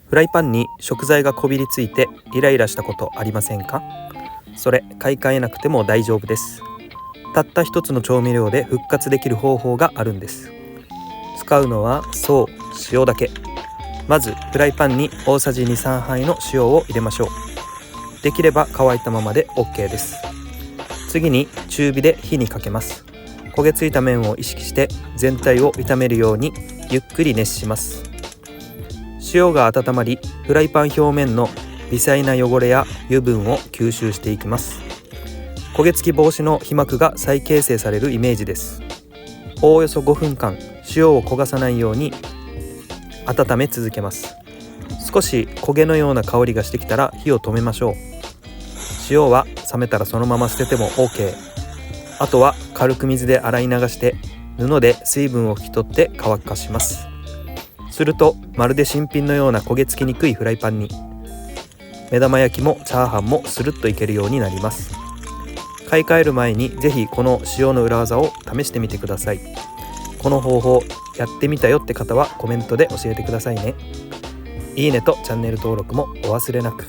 フライパンに食材がこびりついてイライラしたことありませんか？それ買い替えなくても大丈夫です。たった一つの調味料で復活できる方法があるんです。使うのはそう塩だけ。まずフライパンに大さじ 2,3 杯の塩を入れましょう。できれば乾いたままで OK です。次に中火で火にかけます。焦げついた面を意識して全体を炒めるようにゆっくり熱します。塩が温まり、フライパン表面の微細な汚れや油分を吸収していきます。焦げ付き防止の皮膜が再形成されるイメージです。おおよそ5分間塩を焦がさないように温め続けます。少し焦げのような香りがしてきたら火を止めましょう。塩は冷めたらそのまま捨てても OK。 あとは軽く水で洗い流して布で水分を拭き取って乾かします。するとまるで新品のような焦げ付きにくいフライパンに。目玉焼きもチャーハンもスルッといけるようになります。買い替える前にぜひこの塩の裏技を試してみてください。この方法やってみたよって方はコメントで教えてくださいね。いいねとチャンネル登録もお忘れなく。